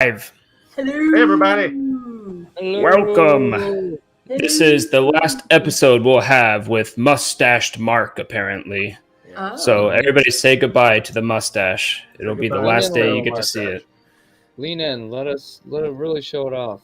Live. Hello. Hey, everybody. Hello. Welcome. This is the last episode we'll have with mustached Mark, apparently. Oh. So everybody say goodbye to the mustache. It'll be the goodbye last to day the you get to see mustache. it. Lean in. Let it really show it off.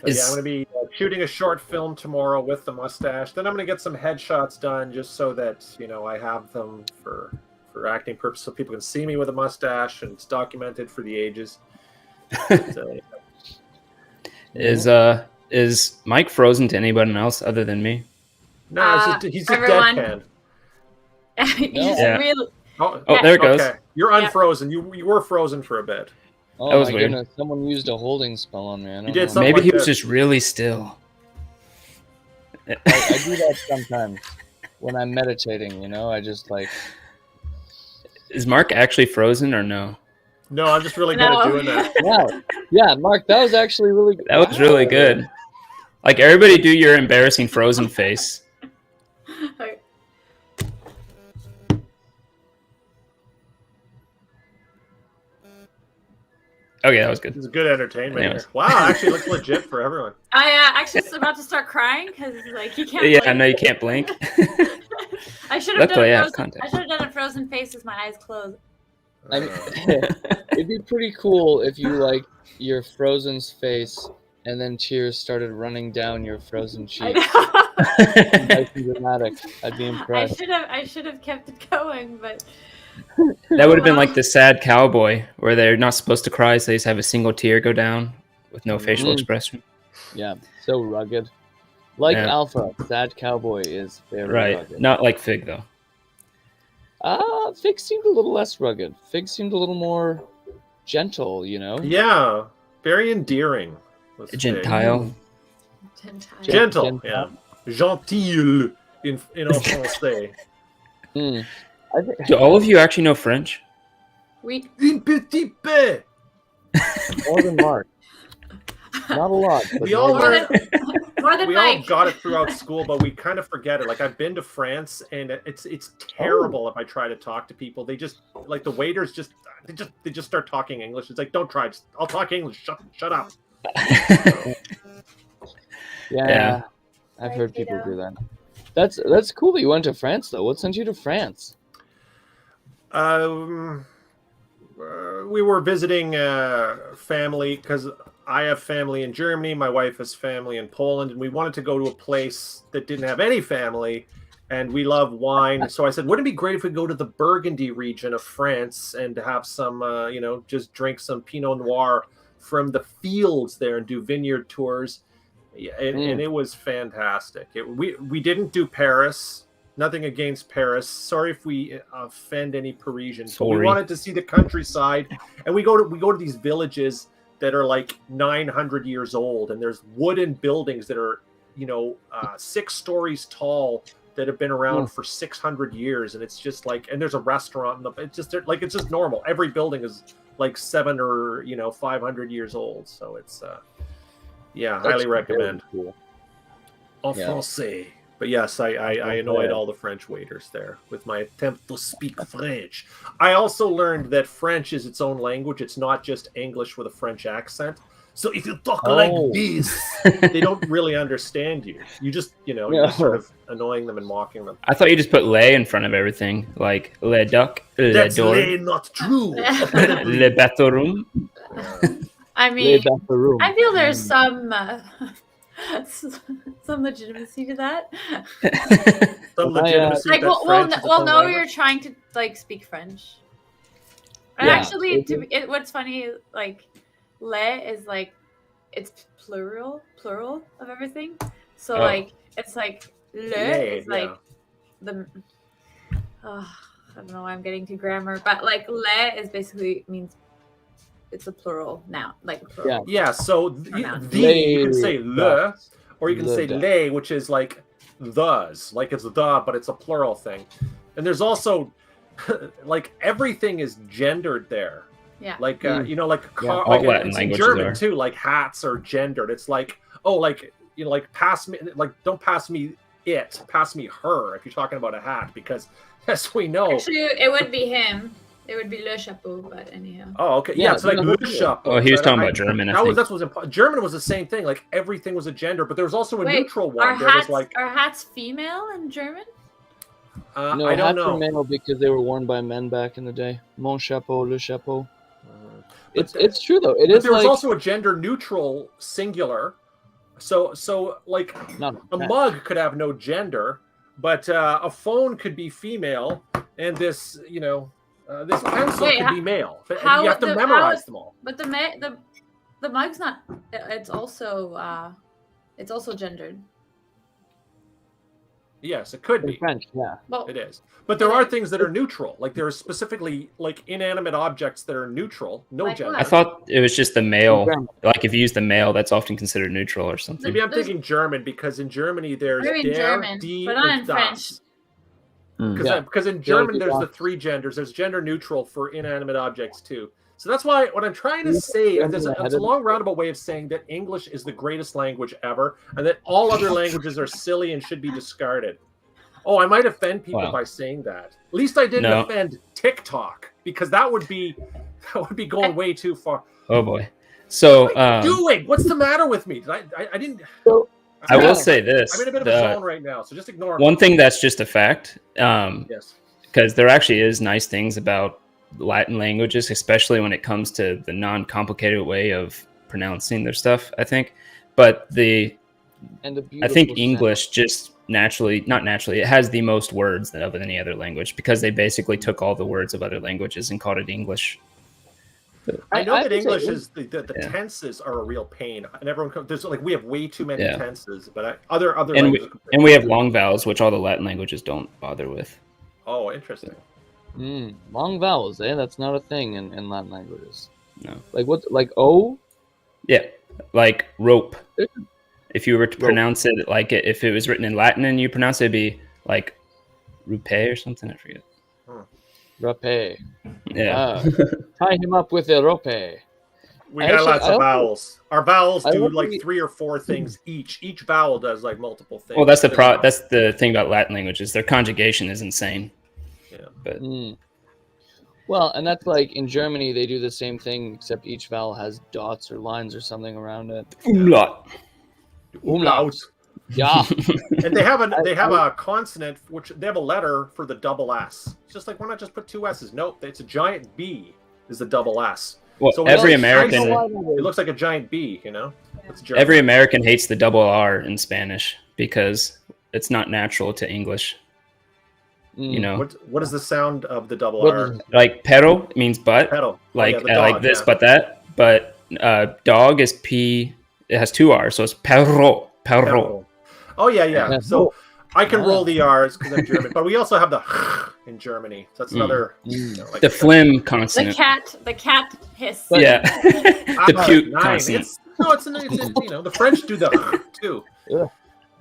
So, yeah, I'm going to be shooting a short film tomorrow with the mustache. Then I'm going to get some headshots done just so that, I have them for acting purposes so people can see me with a mustache and it's documented for the ages. But, Is Mike frozen to anybody else other than me? no, he's a everyone. deadpan. He's Yeah. really. Oh, there it goes. Okay, you're unfrozen. You were frozen for a bit. Oh That was my weird. goodness! Someone used a holding spell on me. I don't did know. something Maybe like he was this. just really still. I do that sometimes when I'm meditating. I just like. Is Mark actually frozen or no? No, I'm just really good at doing that. Wow. Yeah, Mark, that was actually really good. That was really good. Like, everybody do your embarrassing frozen face. Okay, that was good. It's good entertainment. Anyways. Here. Wow, actually looks legit for everyone. I actually was about to start crying because you can't. Yeah, I blink. know you can't blink. I should have Luckily, I done have a frozen. context. I should have done a frozen face with my eyes closed. I mean, it'd be pretty cool if you your frozen's face, and then tears started running down your frozen I cheek. know. Nice and dramatic. I'd be impressed. I should have kept it going, but That would have been like the sad cowboy, where they're not supposed to cry, so they just have a single tear go down with no facial expression. Yeah, so rugged. Like Yeah. Alpha, sad cowboy is very Right. rugged. Not like Fig, though. Fig seemed a little less rugged. Fig seemed a little more gentle, Yeah, very endearing. let's say. Gentile. Gentle, yeah. Gentil in français. I think Do all of you actually know French? we. Un petit peu. more than Mark. Not a lot. But We all more learned. More than We all Mike. got it throughout school, but we kind of forget it. Like, I've been to France, and it's terrible if I try to talk to people. They just the waiters they just start talking English. It's like, don't try. I'll talk English. Shut up. Yeah, I've heard people do that. That's cool that you went to France, though. What sent you to France? We were visiting family because I have family in Germany. My wife has family in Poland, and we wanted to go to a place that didn't have any family. And we love wine, so I said, "Wouldn't it be great if we go to the Burgundy region of France and have some, just drink some Pinot Noir from the fields there and do vineyard tours?" Yeah, and it was fantastic. We didn't do Paris. Nothing against Paris. Sorry if we offend any Parisians, but we Sorry. wanted to see the countryside, and we go to these villages that are like 900 years old, and there's wooden buildings that are 6 stories tall that have been around for 600 years, and it's just and there's a restaurant, and it's just normal. Every building is like 7 or 500 years old, so it's highly recommend. Cool. En Yeah. français. But yes, I annoyed all the French waiters there with my attempt to speak French. I also learned that French is its own language. It's not just English with a French accent. So if you talk like this, they don't really understand you. You just, you're sort of annoying them and mocking them. I thought you just put "le" in front of everything, like "le duc," "le That's door," not true. "le bateau room." I mean, Lay back the room. I feel there's some legitimacy to that. Some legitimacy. Like, that French is its own no, language. you're trying to speak French. And Yeah, actually, what's funny is le is it's plural of everything. So it's le is the. I don't know why I'm getting to grammar, but le is basically means it's a plural noun, like a plural. Yeah, so Pronoun. you can say le, or you can Le say duc. les, which is like thus, like it's the, but it's a plural thing. And there's also everything is gendered there. Yeah. Like car, all Latin it's in languages German are. too. Like hats are gendered. It's pass me, don't pass me it, pass me her if you're talking about a hat, because as we know, Actually, it would be him. It would be Le Chapeau, but anyhow. Oh, okay. Yeah, Yeah, it's like no, Le no, Chapeau. Oh, he was talking about German. I think. That's what's German was the same thing. Like everything was a gender, but there was also a Wait, neutral are one. There was hats like are hats female in German? No, I don't hats know. were male because they were worn by men back in the day. Mon chapeau, le chapeau. But It's true though. It but is there was like also a gender neutral singular. So like not a mug could have no gender, but a phone could be female, and this this pencil could be male. And you have to memorize them all. But the mug's not. It's also gendered. Yes, it could in be. French, yeah. Well, It is. But there are things that are neutral. Like there are specifically like inanimate objects that are neutral, no Like gender. what? I thought it was just the male. German. Like if you use the male, that's often considered neutral or something. Maybe I'm thinking German because in Germany there's Maybe in der, German, die, but not and in French. das. Yeah. Because in Yeah, German like there's the das. 3 genders. There's gender neutral for inanimate objects too. So that's why what I'm trying to Yeah, say yeah, is yeah, it's a long roundabout way of saying that English is the greatest language ever and that all other languages are silly and should be discarded. Oh, I might offend people Wow. by saying that. At least I didn't offend TikTok because that would be going way too far. Oh boy. So What am I doing? What's the matter with me? Did I didn't. So, I will say this: I'm in a bit of a zone right now, so just ignore one me. thing that's just a fact. Yes. Because there actually is nice things about Latin languages, especially when it comes to the non-complicated way of pronouncing their stuff. I think, but and the I think beautiful English just not naturally, it has the most words of any other language because they basically took all the words of other languages and called it English. I know that would say English it- is the Yeah. tenses are a real pain, and everyone there's like we have way too many Yeah. tenses, but other And languages. we have long vowels, which all the Latin languages don't bother with. Oh, interesting. long vowels, that's not a thing in Latin languages. No. Like what? Like O? Yeah, like rope. It- If you were to pronounce it like if it was written in Latin and you pronounce it, it'd be like rupe or something. I forget. Rape. Yeah. Tie him up with a rope. We I got actually- lots I of don't vowels. Our vowels I do don't like think- 3 or 4 things each. Each vowel does like multiple things. Well, that's the thing about Latin languages. Their conjugation is insane. Yeah. But Well, and that's like in Germany they do the same thing, except each vowel has dots or lines or something around it. umlaut. Umlaut. Yeah. And they have a consonant which they have a letter for the double S. It's just like why not just put 2 S's? Nope, it's a giant B is the double S. Well, So every it's- American It looks like a giant B, you know? It's German. every American hates the double R in Spanish because it's not natural to English. You know, What is the sound of the double What R? is- like pedal means butt, Pedal. like Oh, yeah, the like dog, this, yeah. but that. But dog is P. It has 2 R's, so it's perro. Pedal. Oh yeah. Yeah. So I can Ah. roll the R's because I'm German, but we also have the in Germany. So that's another. like The phlegm The consonant. cat hiss. Yeah. the puke nice. consonant. It's the French do the too. Yeah.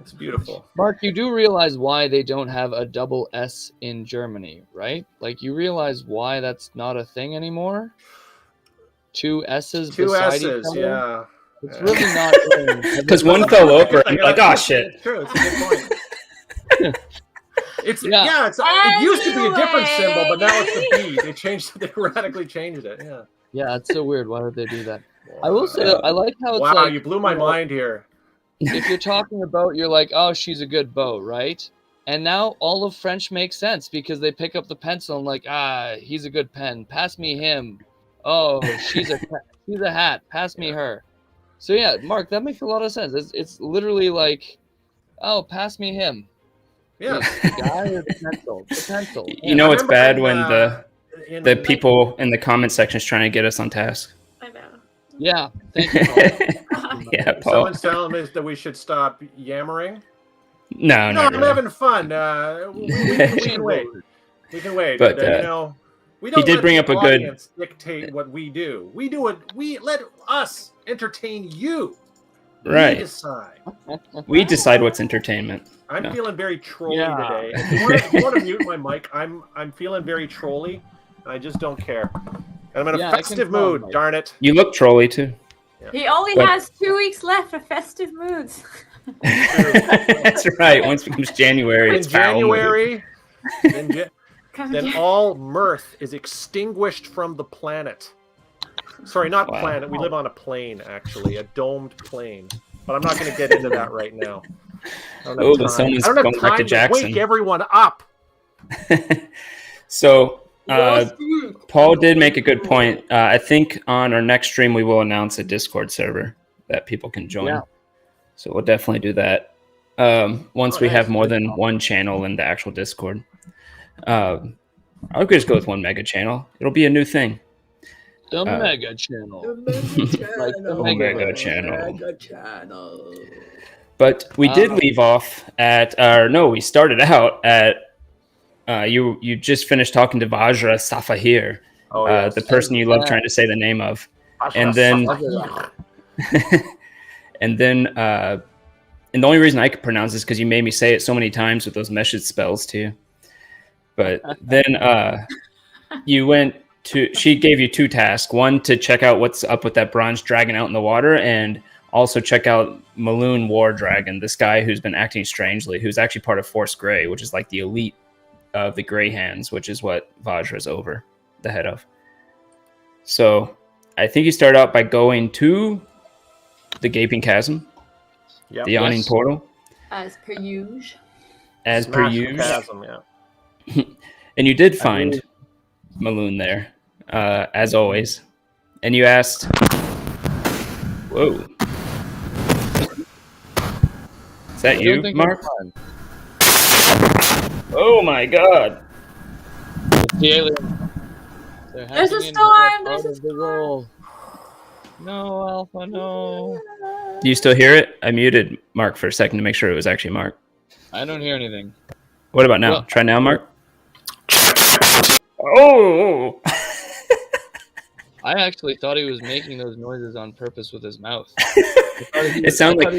It's beautiful. Mark, you do realize why they don't have a double S in Germany, right? Like you realize why that's not a thing anymore? 2 S's 2 beside each S's, other? yeah. It's really not. Because one fell over and you're like, oh shit. It's true. It's a good point. It's Yeah. it used to be a different Anyway. symbol, but now it's the B. They changed. They radically changed it. Yeah. Yeah, it's so weird. Why would they do that? I will say, I like how it's Wow, like, you blew my mind here. if you're talking about, you're like, oh, she's a good bow, right? And now all of French makes sense because they pick up the pencil and like, he's a good pen. Pass me him. Oh, she's a hat. Pass me her. So yeah, Mark, that makes a lot of sense. It's literally like, oh, pass me him. Yeah. The guy or the pencil? The pencil. You know I it's remember bad in, when in- the people in the comment section is trying to get us on task. I know. Yeah. Thank you, Paul. Yeah, Paul. Someone's telling me that we should stop yammering. No, No, not I'm really. having fun. We can wait. We can wait. But, you know, we don't did let bring the up a good- audience dictate what we do. We do it. We let us entertain you. Right. We decide. We decide what's entertainment. I'm No. feeling very trolly Yeah. today. If you want to mute my mic, I'm feeling very trolly, and I just don't care. And I'm in a Yeah, I can festive tell, mood. Mike. Darn it. You look trolly too. He only But- has 2 weeks left for festive moods. That's right. Once it becomes January, In it's foul mood. January, then all mirth is extinguished from the planet. Sorry, not planet. We live on a plane, actually, a domed plane. But I'm not going to get into that right now. I don't have time to wake everyone up. So, Paul did make a good point. I think on our next stream, we will announce a Discord server that people can join. Yeah. So we'll definitely do that once we have more than one channel in the actual Discord. I'll just go with one mega channel. It'll be a new thing. The mega channel. The mega channel. But we did leave off at, we started out at, you just finished talking to Vajra Safahir, the person you love trying to say the name of. And then, and the only reason I could pronounce this is because you made me say it so many times with those message spells too. But then she gave you 2 tasks. One, to check out what's up with that bronze dragon out in the water, and also check out Maloon War Dragon, this guy who's been acting strangely, who's actually part of Force Grey, which is like the elite of the Grey Hands, which is what Vajra's over the head of. So I think you start out by going to the Gaping Chasm, the Yawning Portal. As per usual. As per usual. Chasm, and you did find Maloon there, as always. And you asked, whoa. Is that you, Mark? Oh my god. The alien. There's a storm! There's a storm! No, Alpha, no. Do you still hear it? I muted Mark for a second to make sure it was actually Mark. I don't hear anything. What about now? Well, try now, Mark. Oh! I actually thought he was making those noises on purpose with his mouth. It sounded like...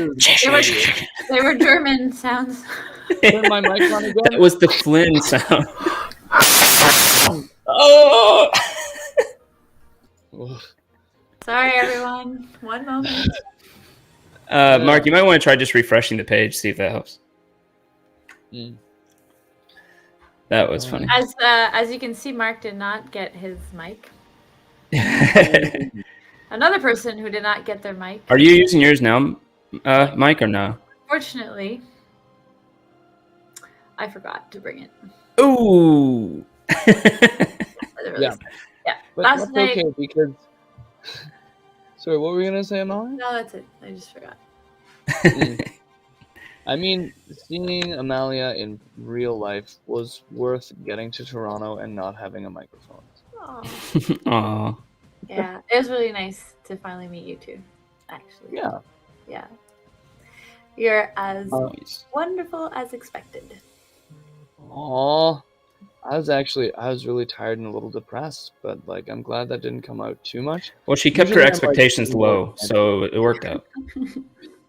They were German sounds. Turn my mic on again. That was the Flynn sound. Oh! Sorry, everyone. One moment. Mark, you might want to try just refreshing the page, see if that helps. That was funny. As you can see, Mark did not get his mic. Another person who did not get their mic. Are you using yours now, Mike, or no? Fortunately, I forgot to bring it. Ooh. Yeah. But Last night. Okay, because... Sorry, what were you gonna say, Amelia? No, that's it. I just forgot. I mean, seeing Amalia in real life was worth getting to Toronto and not having a microphone. Aww. Yeah, it was really nice to finally meet you two, actually. Yeah. Yeah. You're as wonderful as expected. Aww. I was really tired and a little depressed, but like I'm glad that didn't come out too much. Well, she kept her expectations low, so it worked out.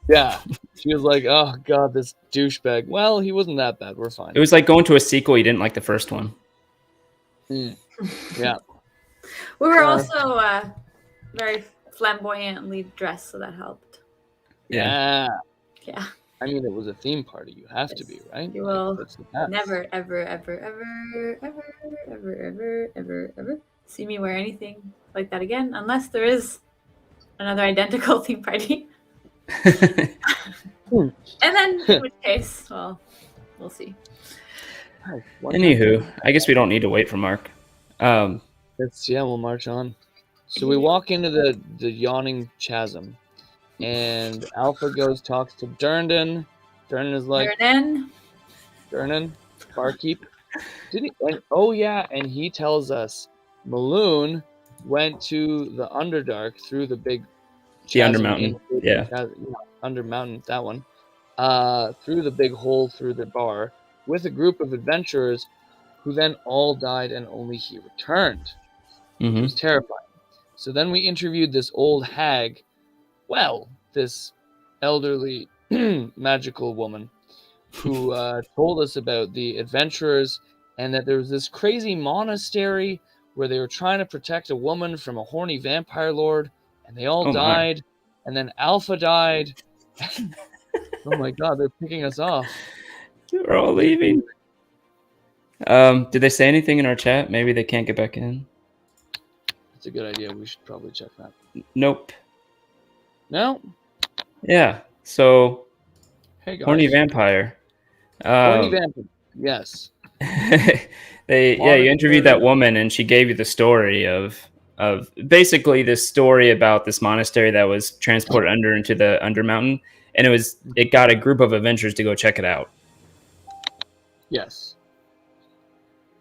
Yeah. She was like, oh god, this douchebag. Well, he wasn't that bad. We're fine. It was like going to a sequel you didn't like the first one. Yeah. We were also very flamboyantly dressed, so that helped. Yeah. Yeah. I mean, it was a theme party. You have to be, right? You will never, ever, ever, ever, ever, ever, ever, ever, ever see me wear anything like that again, unless there is another identical theme party. And then, in which case, well, we'll see. Anywho, I guess we don't need to wait for Mark. We'll march on. So we walk into the yawning chasm, and Alpha talks to Durndon. Durndon is like, Durndon, barkeep. And he tells us Maloon went to the Underdark through the big chasm, the Undermountain. Undermountain, that one. Through the big hole through the bar with a group of adventurers who then all died and only he returned. It was terrifying. So then we interviewed this old hag, this elderly magical woman who told us about the adventurers and that there was this crazy monastery where they were trying to protect a woman from a horny vampire lord, and they all died, and then Alpha died. Oh my god, they're picking us off. We're all leaving. Did they say anything in our chat? Maybe they can't get back in. It's a good idea. We should probably check that. Nope. No. Yeah. So, Hey guys. horny vampire. Horny vampire. Yes. You interviewed that woman, and she gave you the story of basically this story about this monastery that was transported into the Undermountain, and it got a group of adventurers to go check it out. Yes.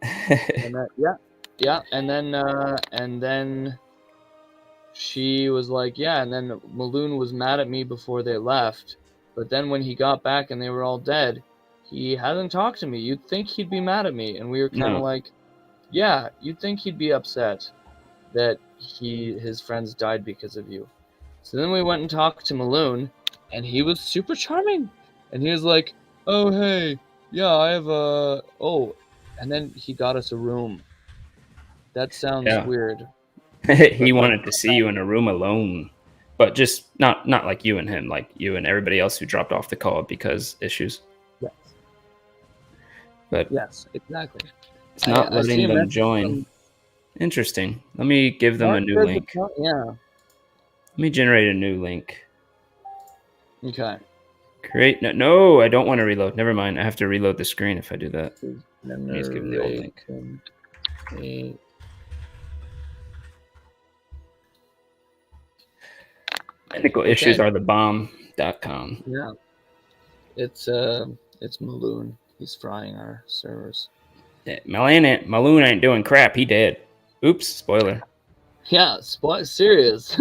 And then she was like, yeah, and then Maloon was mad at me before they left, but then when he got back and they were all dead, he hasn't talked to me. You'd think he'd be mad at me, and we were kind of like, yeah, you'd think he'd be upset that his friends died because of you. So then we went and talked to Maloon, and he was super charming, and he was like, oh hey, yeah, I have and then he got us a room. That sounds weird. He wanted to see you in a room alone, but just not like you and him, like you and everybody else who dropped off the call because issues. Yes. But yes, exactly. It's not letting them join. Interesting. Let me give them a new link. Yeah. Let me generate a new link. Okay. Create. No, I don't want to reload. Never mind. I have to reload the screen if I do that. Let me just give them the old link. Technical issues are the bomb.com. Yeah. It's Maloon. He's frying our servers. Yeah, Maloon ain't doing crap. He dead. Oops, spoiler. Yeah, serious.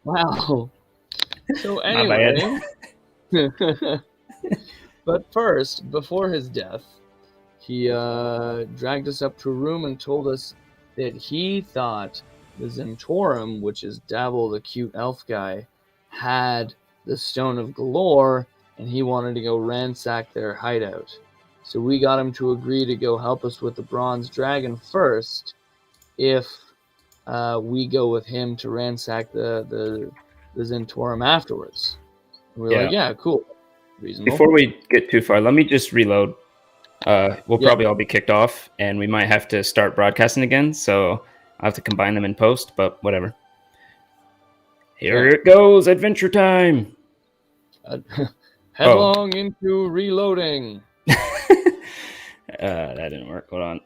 Wow. So anyway, but first, before his death, he dragged us up to a room and told us that he thought the Zentorum, which is Dabble, the cute elf guy, had the Stone of Galore, and he wanted to go ransack their hideout. So we got him to agree to go help us with the Bronze Dragon first, if we go with him to ransack the Zentorum afterwards. And we're like, yeah, cool. Reasonable. Before we get too far, let me just reload. We'll probably all be kicked off, and we might have to start broadcasting again, so I'll have to combine them in post, but whatever. Here it goes, adventure time! Headlong into reloading. That didn't work. Hold on.